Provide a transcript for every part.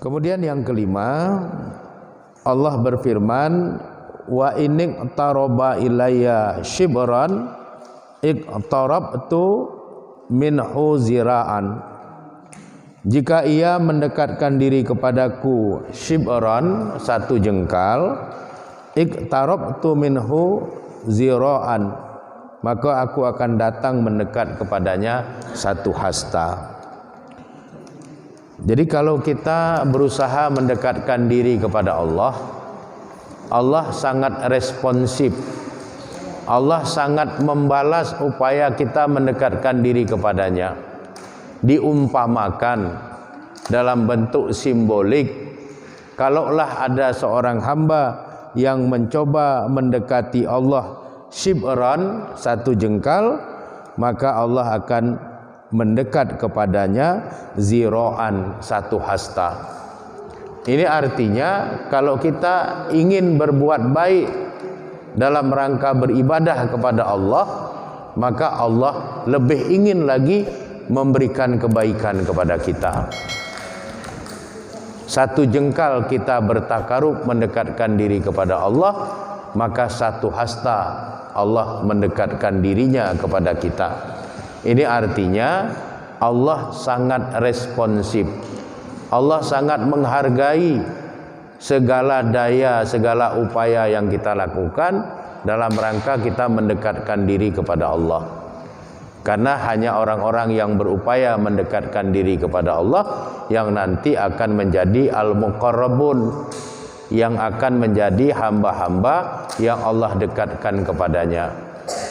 Kemudian yang kelima, Allah berfirman, wa inik taroba ilayya shibran iqtarabtu minhu ziraan. Jika ia mendekatkan diri kepadaku shibran, satu jengkal, iqtarabtu minhu ziraan, maka aku akan datang mendekat kepadanya satu hasta. Jadi kalau kita berusaha mendekatkan diri kepada Allah, Allah sangat responsif. Allah sangat membalas upaya kita mendekatkan diri kepadanya. Diumpamakan dalam bentuk simbolik, kalaulah ada seorang hamba yang mencoba mendekati Allah shibran, satu jengkal, maka Allah akan mendekat kepadanya ziraan, satu hasta. Ini artinya kalau kita ingin berbuat baik dalam rangka beribadah kepada Allah, maka Allah lebih ingin lagi memberikan kebaikan kepada kita. Satu jengkal kita bertakarub mendekatkan diri kepada Allah, maka satu hasta Allah mendekatkan dirinya kepada kita. Ini artinya Allah sangat responsif. Allah sangat menghargai segala daya, segala upaya yang kita lakukan dalam rangka kita mendekatkan diri kepada Allah. Karena hanya orang-orang yang berupaya mendekatkan diri kepada Allah yang nanti akan menjadi al-muqarrabun, yang akan menjadi hamba-hamba yang Allah dekatkan kepadanya.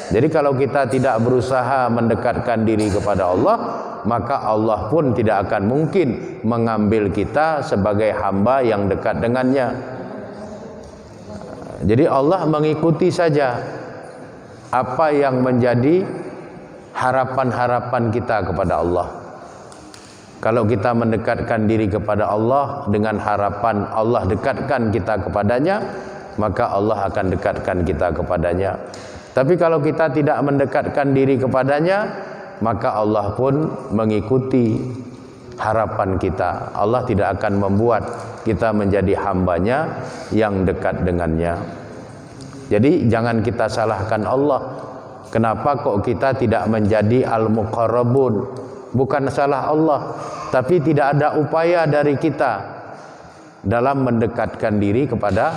Jadi kalau kita tidak berusaha mendekatkan diri kepada Allah, maka Allah pun tidak akan mungkin mengambil kita sebagai hamba yang dekat dengannya. Jadi Allah mengikuti saja apa yang menjadi harapan-harapan kita kepada Allah. Kalau kita mendekatkan diri kepada Allah dengan harapan Allah dekatkan kita kepadanya, maka Allah akan dekatkan kita kepadanya. Tapi kalau kita tidak mendekatkan diri kepadanya, maka Allah pun mengikuti harapan kita. Allah tidak akan membuat kita menjadi hambanya yang dekat dengannya. Jadi jangan kita salahkan Allah. Kenapa kok kita tidak menjadi al-muqarrabun? Bukan salah Allah, tapi tidak ada upaya dari kita dalam mendekatkan diri kepada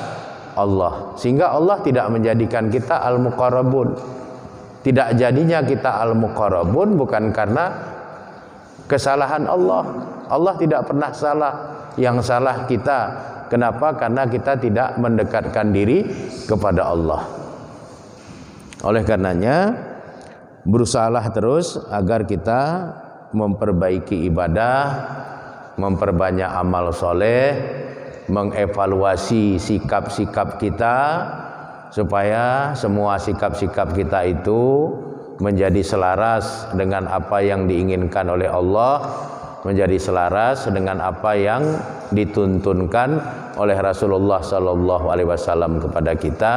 Allah, sehingga Allah tidak menjadikan kita al-muqarrabun. Tidak jadinya kita al-muqarrabun bukan karena kesalahan Allah. Allah tidak pernah salah. Yang salah kita. Kenapa? Karena kita tidak mendekatkan diri kepada Allah. Oleh karenanya, berusahalah terus agar kita memperbaiki ibadah, memperbanyak amal soleh, mengevaluasi sikap-sikap kita supaya semua sikap-sikap kita itu menjadi selaras dengan apa yang diinginkan oleh Allah, menjadi selaras dengan apa yang dituntunkan oleh Rasulullah SAW kepada kita.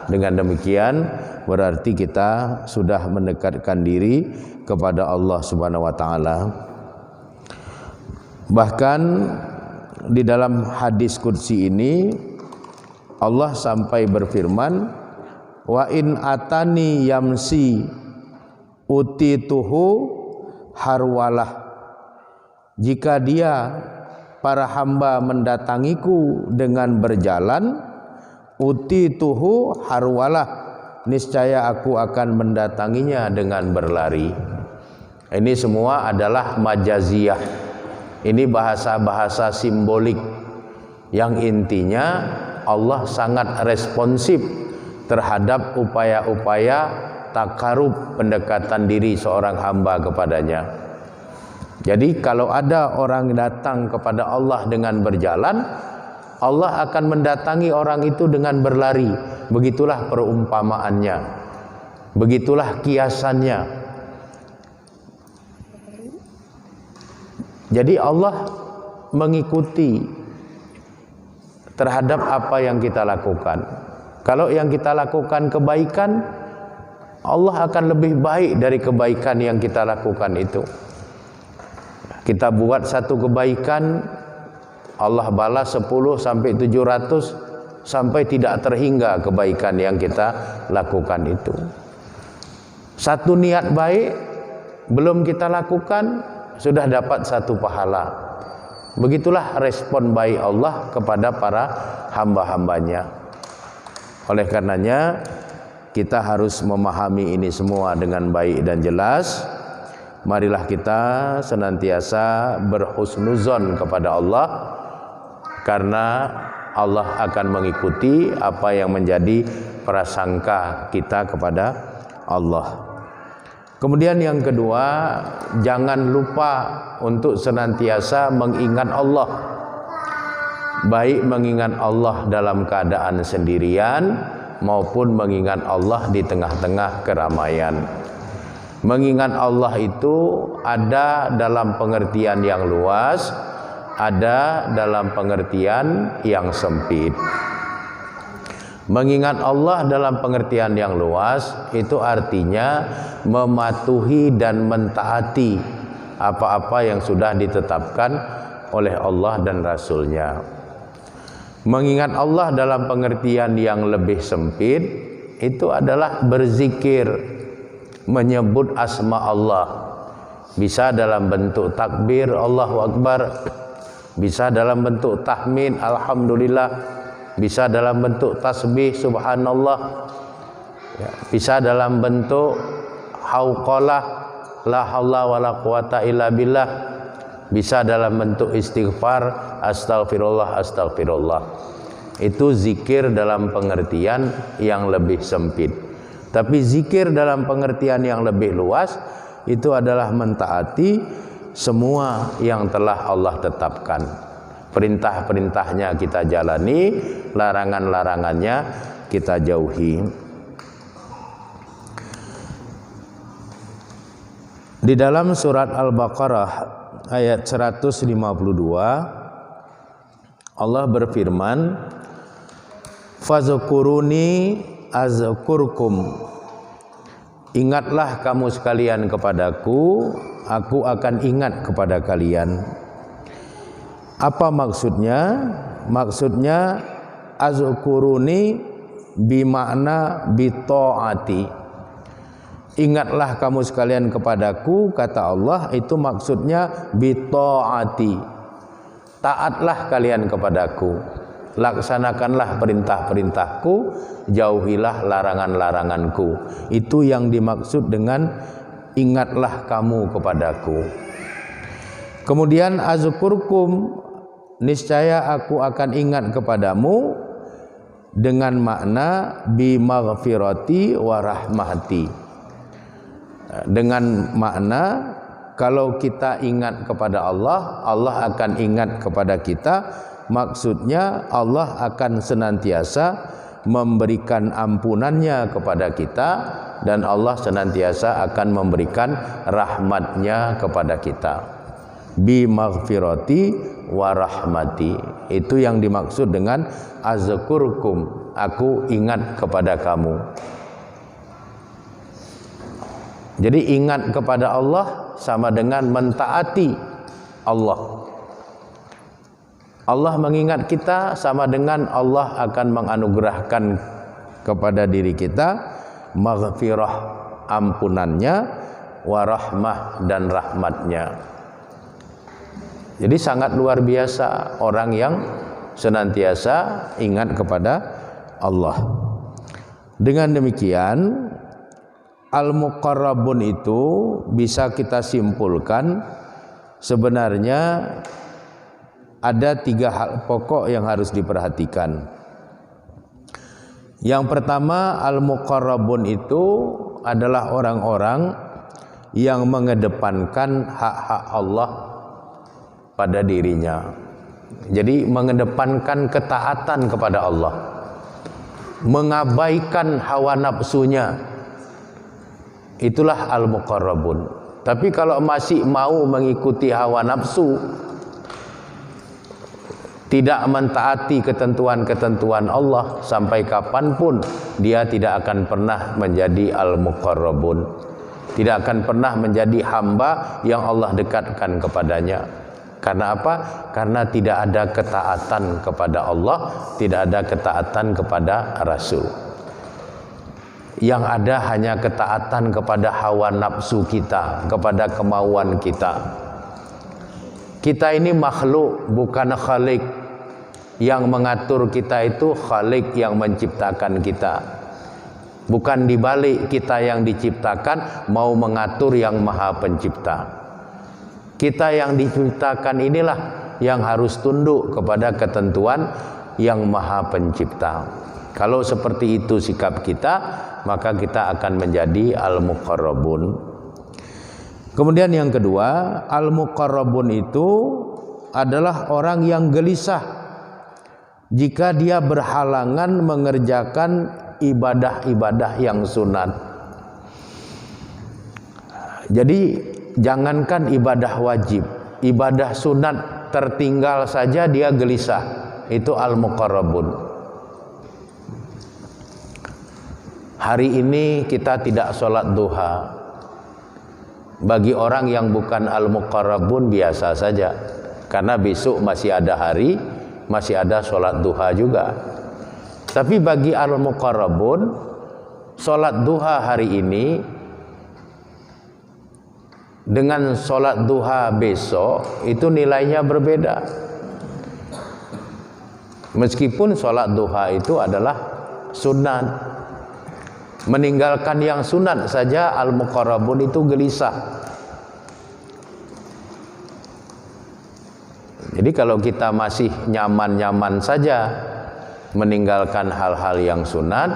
Dengan demikian berarti kita sudah mendekatkan diri kepada Allah Subhanahu wa taala. Bahkan di dalam hadis qudsi ini Allah sampai berfirman, wa in atani yamsi utituhu harwalah. Jika dia para hamba mendatangiku dengan berjalan, utituhu harwalah, niscaya aku akan mendatanginya dengan berlari. Ini semua adalah majaziyah. Ini bahasa-bahasa simbolik yang intinya Allah sangat responsif terhadap upaya-upaya takarub pendekatan diri seorang hamba kepadanya. Jadi kalau ada orang datang kepada Allah dengan berjalan, Allah akan mendatangi orang itu dengan berlari. Begitulah perumpamaannya, begitulah kiasannya. Jadi Allah mengikuti terhadap apa yang kita lakukan. Kalau yang kita lakukan kebaikan, Allah akan lebih baik dari kebaikan yang kita lakukan itu. Kita buat satu kebaikan, Allah balas 10 sampai 700 sampai tidak terhingga kebaikan yang kita lakukan itu. Satu niat baik belum kita lakukan sudah dapat satu pahala. Begitulah respon baik Allah kepada para hamba-hambanya. Oleh karenanya kita harus memahami ini semua dengan baik dan jelas. Marilah kita senantiasa berhusnuzon kepada Allah, karena Allah akan mengikuti apa yang menjadi prasangka kita kepada Allah. Kemudian yang kedua, jangan lupa untuk senantiasa mengingat Allah. Baik mengingat Allah dalam keadaan sendirian maupun mengingat Allah di tengah-tengah keramaian. Mengingat Allah itu ada dalam pengertian yang luas, ada dalam pengertian yang sempit. Mengingat Allah dalam pengertian yang luas itu artinya mematuhi dan mentaati apa-apa yang sudah ditetapkan oleh Allah dan Rasul-Nya. Mengingat Allah dalam pengertian yang lebih sempit itu adalah berzikir, menyebut asma Allah, bisa dalam bentuk takbir Allahu Akbar, bisa dalam bentuk tahmid Alhamdulillah, bisa dalam bentuk tasbih Subhanallah, bisa dalam bentuk hauqalah la haula wala quwata illa billah, bisa dalam bentuk istighfar astagfirullah astagfirullah. Itu zikir dalam pengertian yang lebih sempit. Tapi zikir dalam pengertian yang lebih luas itu adalah mentaati semua yang telah Allah tetapkan. Perintah-perintahnya kita jalani, larangan-larangannya kita jauhi. Di dalam surat Al-Baqarah ayat 152 Allah berfirman, "Fazkuruni azkurkum." Ingatlah kamu sekalian kepadaku, aku akan ingat kepada kalian. Apa maksudnya? Maksudnya azkuruni bimakna bitaati. Ingatlah kamu sekalian kepadaku, kata Allah, itu maksudnya bitaati. Taatlah kalian kepadaku, laksanakanlah perintah-perintahku, jauhilah larangan-laranganku. Itu yang dimaksud dengan ingatlah kamu kepadaku. Kemudian azkurkum, niscaya aku akan ingat kepadamu dengan makna bimaghfirati wa rahmati. Dengan makna kalau kita ingat kepada Allah, Allah akan ingat kepada kita. Maksudnya Allah akan senantiasa memberikan ampunannya kepada kita, dan Allah senantiasa akan memberikan rahmatnya kepada kita. Bi maghfirati wa rahmati, itu yang dimaksud dengan azkurkum, aku ingat kepada kamu. Jadi ingat kepada Allah sama dengan mentaati Allah. Allah mengingat kita sama dengan Allah akan menganugerahkan kepada diri kita maghfirah, ampunannya, warahmah, dan rahmatnya. Jadi sangat luar biasa orang yang senantiasa ingat kepada Allah. Dengan demikian al-muqarrabun itu bisa kita simpulkan sebenarnya ada 3 hal pokok yang harus diperhatikan. Yang pertama, al-muqarrabun itu adalah orang-orang yang mengedepankan hak-hak Allah pada dirinya. Jadi mengedepankan ketaatan kepada Allah, mengabaikan hawa nafsunya. Itulah al-muqarrabun. Tapi kalau masih mau mengikuti hawa nafsu, tidak mentaati ketentuan-ketentuan Allah, sampai kapanpun dia tidak akan pernah menjadi al-muqarrabun, tidak akan pernah menjadi hamba yang Allah dekatkan kepadanya. Karena apa? Karena tidak ada ketaatan kepada Allah, tidak ada ketaatan kepada Rasul. Yang ada hanya ketaatan kepada hawa nafsu kita, kepada kemauan kita. Kita ini makhluk, bukan khalik. Yang mengatur kita itu khalik yang menciptakan kita. Bukan dibalik kita yang diciptakan mau mengatur yang maha pencipta. Kita yang diciptakan inilah yang harus tunduk kepada ketentuan yang maha pencipta. Kalau seperti itu sikap kita, maka kita akan menjadi al-muqarrabun. Kemudian yang kedua, al-muqarrabun itu adalah orang yang gelisah jika dia berhalangan mengerjakan ibadah-ibadah yang sunat. Jadi jangankan ibadah wajib, ibadah sunat tertinggal saja dia gelisah. Itu al-muqarrabun. Hari ini kita tidak sholat duha. Bagi orang yang bukan al-muqarrabun biasa saja. Karena besok masih ada hari, masih ada sholat duha juga. Tapi bagi al-muqarrabun, sholat duha hari ini dengan sholat duha besok itu nilainya berbeda. Meskipun sholat duha itu adalah sunat, meninggalkan yang sunat saja al-muqarrabun itu gelisah. Jadi kalau kita masih nyaman-nyaman saja meninggalkan hal-hal yang sunat,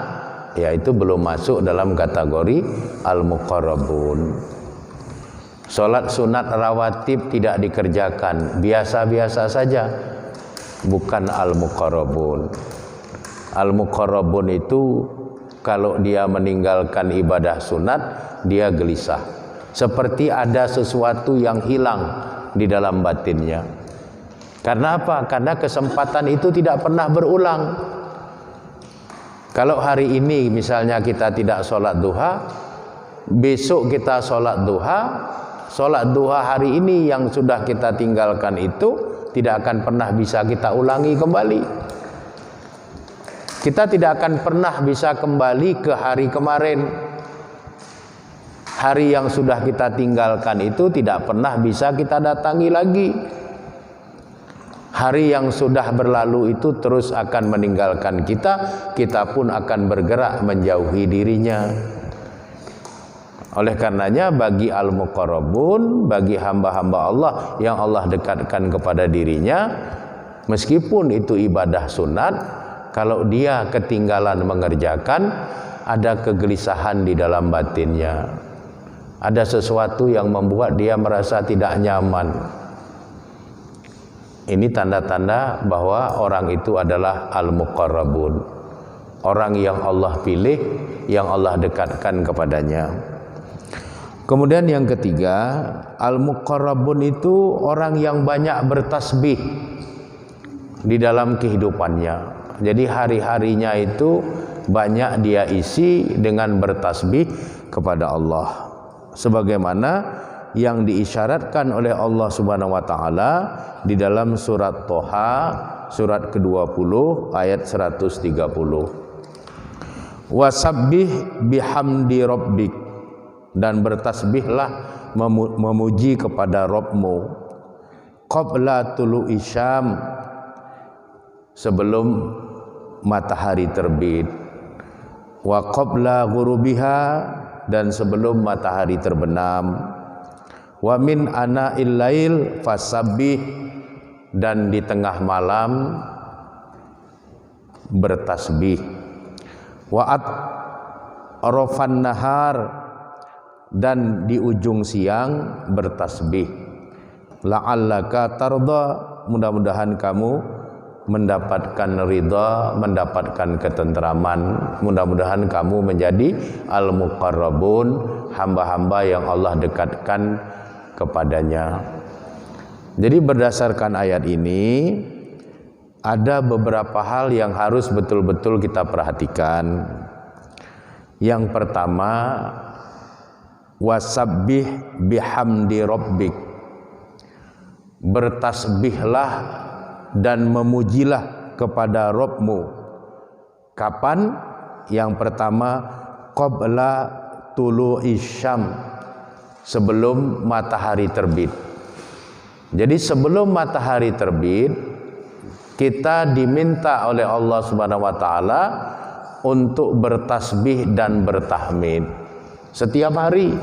ya itu belum masuk dalam kategori al-muqarrabun. Sholat sunat rawatib tidak dikerjakan, biasa-biasa saja, bukan al-muqarrabun. Al-muqarrabun itu kalau dia meninggalkan ibadah sunat, dia gelisah. Seperti ada sesuatu yang hilang di dalam batinnya. Karena apa? Karena kesempatan itu tidak pernah berulang. Kalau hari ini misalnya kita tidak sholat duha, besok kita sholat duha, sholat duha hari ini yang sudah kita tinggalkan itu tidak akan pernah bisa kita ulangi kembali. Kita tidak akan pernah bisa kembali ke hari kemarin. Hari yang sudah kita tinggalkan itu tidak pernah bisa kita datangi lagi. Hari yang sudah berlalu itu terus akan meninggalkan kita, kita pun akan bergerak menjauhi dirinya. Oleh karenanya bagi al-muqarrabun, bagi hamba-hamba Allah yang Allah dekatkan kepada dirinya, meskipun itu ibadah sunat, kalau dia ketinggalan mengerjakan, ada kegelisahan di dalam batinnya. Ada sesuatu yang membuat dia merasa tidak nyaman. Ini tanda-tanda bahwa orang itu adalah al-muqarrabun. Orang yang Allah pilih, yang Allah dekatkan kepadanya. Kemudian yang ketiga, al-muqarrabun itu orang yang banyak bertasbih di dalam kehidupannya. Jadi hari-harinya itu banyak dia isi dengan bertasbih kepada Allah. Sebagaimana yang diisyaratkan oleh Allah Subhanahu wa taala di dalam surat Toha surat ke-20 ayat 130. Wasabbih bihamdi rabbik, dan bertasbihlah memuji kepada Rabbmu qabla tulu'i syam, sebelum matahari terbit, wa qabla ghurubiha, dan sebelum matahari terbenam, wa min ana'il lail fasabbih, dan di tengah malam bertasbih, wa atrafan nahar, dan di ujung siang bertasbih, la'allaka tarda, mudah-mudahan kamu mendapatkan ridha, mendapatkan ketentraman, mudah-mudahan kamu menjadi al-muqarrabun, hamba-hamba yang Allah dekatkan kepadanya. Jadi berdasarkan ayat ini ada beberapa hal yang harus betul-betul kita perhatikan. Yang pertama, wasabbih bihamdi rabbik, bertasbihlah dan memujilah kepada Rabbmu. Kapan? Yang pertama, qabla tulu'is syam, sebelum matahari terbit. Jadi sebelum matahari terbit, kita diminta oleh Allah Subhanahu wa taala untuk bertasbih dan bertahmid setiap hari.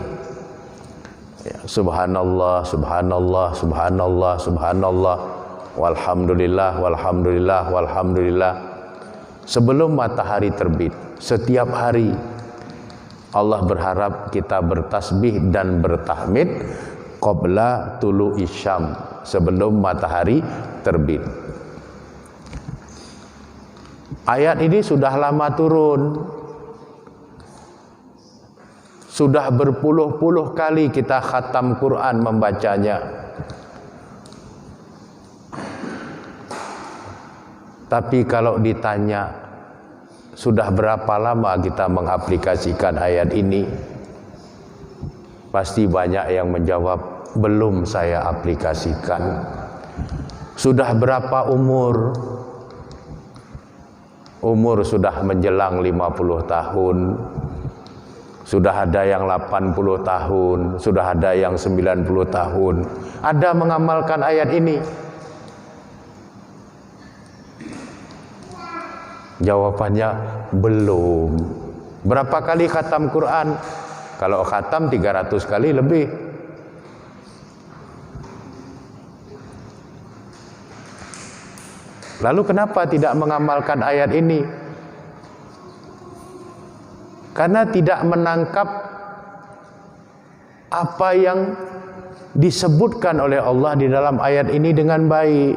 Ya, subhanallah, subhanallah, subhanallah, subhanallah, walhamdulillah, walhamdulillah, walhamdulillah. Sebelum matahari terbit, setiap hari Allah berharap kita bertasbih dan bertahmid qabla tulu'is syam, sebelum matahari terbit. Ayat ini sudah lama turun. Sudah berpuluh-puluh kali kita khatam Quran membacanya. Tapi kalau ditanya sudah berapa lama kita mengaplikasikan ayat ini, pasti banyak yang menjawab, belum saya aplikasikan. Sudah berapa umur? Umur sudah menjelang 50 tahun. Sudah ada yang 80 tahun, sudah ada yang 90 tahun. Ada mengamalkan ayat ini? Jawabannya belum. Berapa kali khatam Quran? Kalau khatam 300 kali lebih. Lalu kenapa tidak mengamalkan ayat ini? Karena tidak menangkap apa yang disebutkan oleh Allah di dalam ayat ini dengan baik.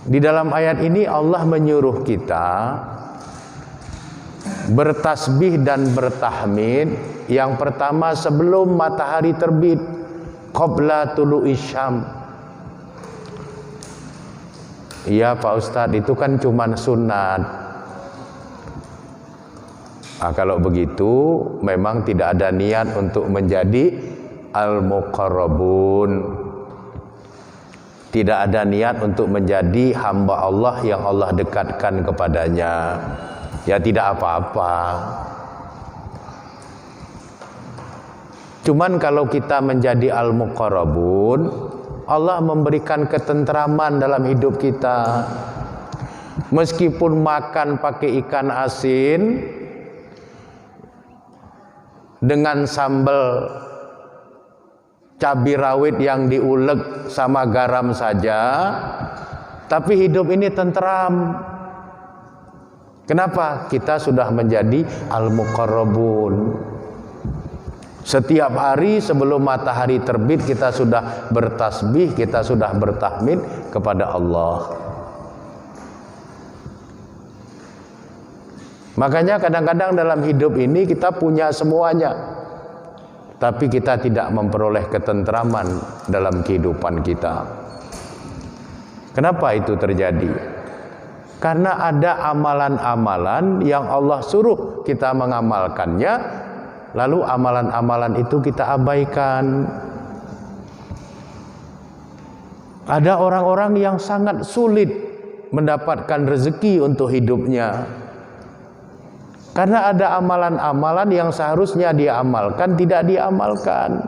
Di dalam ayat ini Allah menyuruh kita bertasbih dan bertahmid. Yang pertama sebelum matahari terbit, qabla tulu'is syam. Iya Pak Ustadz, itu kan cuma sunat. Nah, kalau begitu memang tidak ada niat untuk menjadi al-muqarrabun. Tidak ada niat untuk menjadi hamba Allah yang Allah dekatkan kepadanya. Ya tidak apa-apa. Cuman kalau kita menjadi al-muqarrabun, Allah memberikan ketentraman dalam hidup kita. Meskipun makan pakai ikan asin dengan sambal cabai rawit yang diulek sama garam saja, tapi hidup ini tentram. Kenapa? Kita sudah menjadi al-muqarrabun. Setiap hari sebelum matahari terbit kita sudah bertasbih, kita sudah bertahmid kepada Allah. Makanya kadang-kadang dalam hidup ini kita punya semuanya, tapi kita tidak memperoleh ketentraman dalam kehidupan kita. Kenapa itu terjadi? Karena ada amalan-amalan yang Allah suruh kita mengamalkannya, lalu amalan-amalan itu kita abaikan. Ada orang-orang yang sangat sulit mendapatkan rezeki untuk hidupnya, karena ada amalan-amalan yang seharusnya dia amalkan tidak diamalkan.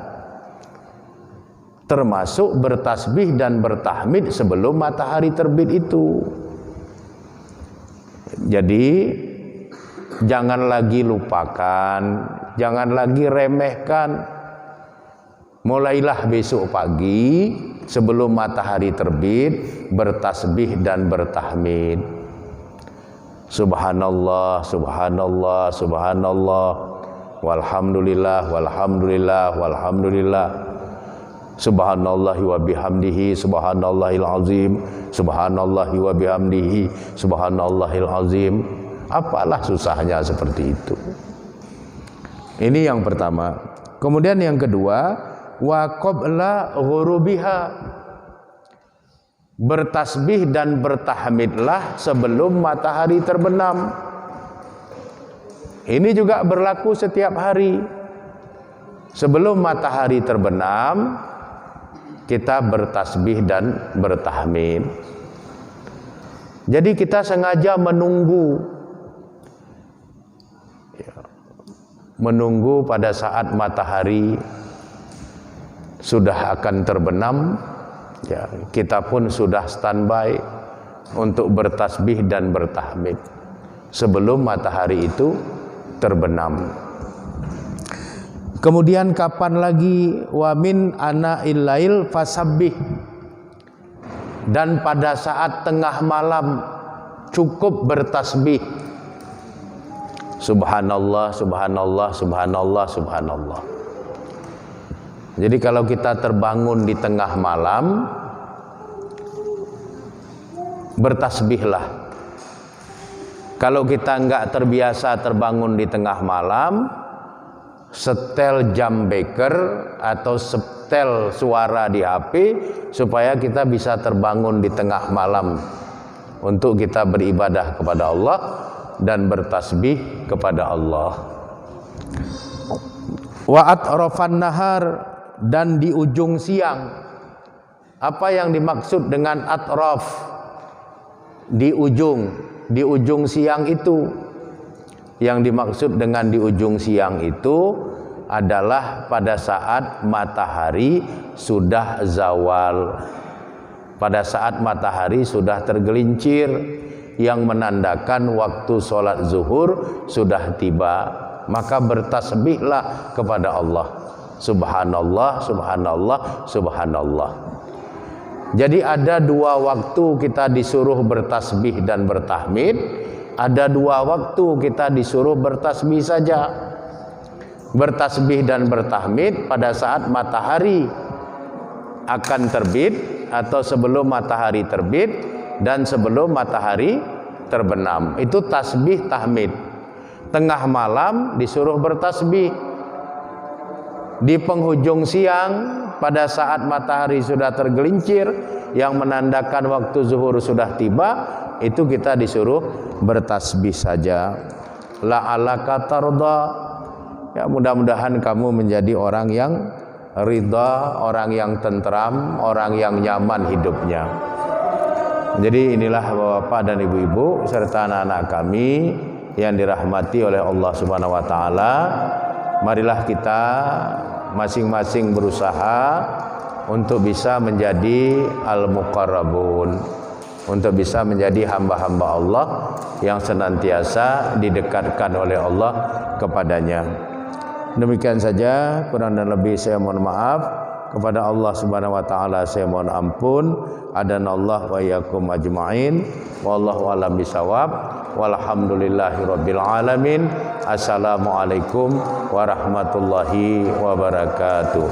Termasuk bertasbih dan bertahmid sebelum matahari terbit itu. Jadi jangan lagi lupakan, jangan lagi remehkan. Mulailah besok pagi sebelum matahari terbit bertasbih dan bertahmid. Subhanallah, subhanallah, subhanallah, walhamdulillah, walhamdulillah, walhamdulillah. Subhanallahi wa bihamdihi, subhanallahil azim, subhanallahi wa bihamdihi, subhanallahil azim. Apalah susahnya seperti itu. Ini yang pertama. Kemudian yang kedua, wa qabla ghurubiha. Bertasbih dan bertahmidlah sebelum matahari terbenam. Ini juga berlaku setiap hari. Sebelum matahari terbenam, kita bertasbih dan bertahmid. Jadi kita sengaja menunggu pada saat matahari sudah akan terbenam, ya, kita pun sudah standby untuk bertasbih dan bertahmid sebelum matahari itu terbenam. Kemudian kapan lagi? Wa min ana'il lail fasabbih, dan pada saat tengah malam cukup bertasbih. Subhanallah, subhanallah, subhanallah, subhanallah. Jadi kalau kita terbangun di tengah malam, bertasbihlah. Kalau kita enggak terbiasa terbangun di tengah malam, setel jam beker atau setel suara di HP supaya kita bisa terbangun di tengah malam untuk kita beribadah kepada Allah dan bertasbih kepada Allah. Wa atrafan nahar, dan di ujung siang. Apa yang dimaksud dengan atraf? Di ujung siang itu. Yang dimaksud dengan di ujung siang itu adalah pada saat matahari sudah zawal, pada saat matahari sudah tergelincir, yang menandakan waktu sholat zuhur sudah tiba. Maka bertasbihlah kepada Allah. Subhanallah, subhanallah, subhanallah. Jadi ada dua waktu kita disuruh bertasbih dan bertahmid. Ada dua waktu kita disuruh bertasbih saja. Bertasbih dan bertahmid pada saat matahari akan terbit atau sebelum matahari terbit dan sebelum matahari terbenam. Itu tasbih tahmid. Tengah malam disuruh bertasbih. Di penghujung siang pada saat matahari sudah tergelincir yang menandakan waktu zuhur sudah tiba, itu kita disuruh bertasbih saja. La'alaka tarda, ya, mudah-mudahan kamu menjadi orang yang ridha, orang yang tentram, orang yang nyaman hidupnya. Jadi inilah Bapak dan Ibu-ibu serta anak-anak kami yang dirahmati oleh Allah Subhanahu wa taala. Marilah kita masing-masing berusaha untuk bisa menjadi al-muqarrabun, untuk bisa menjadi hamba-hamba Allah yang senantiasa didekatkan oleh Allah kepadanya. Demikian saja, kurang dan lebih saya mohon maaf. Kepada Allah Subhanahu wa taala saya mohon ampun. Adanallah wa iyyakum ajmain. Wallahu a'lam bishawab. Walhamdulillahirabbil alamin. Assalamualaikum warahmatullahi wabarakatuh.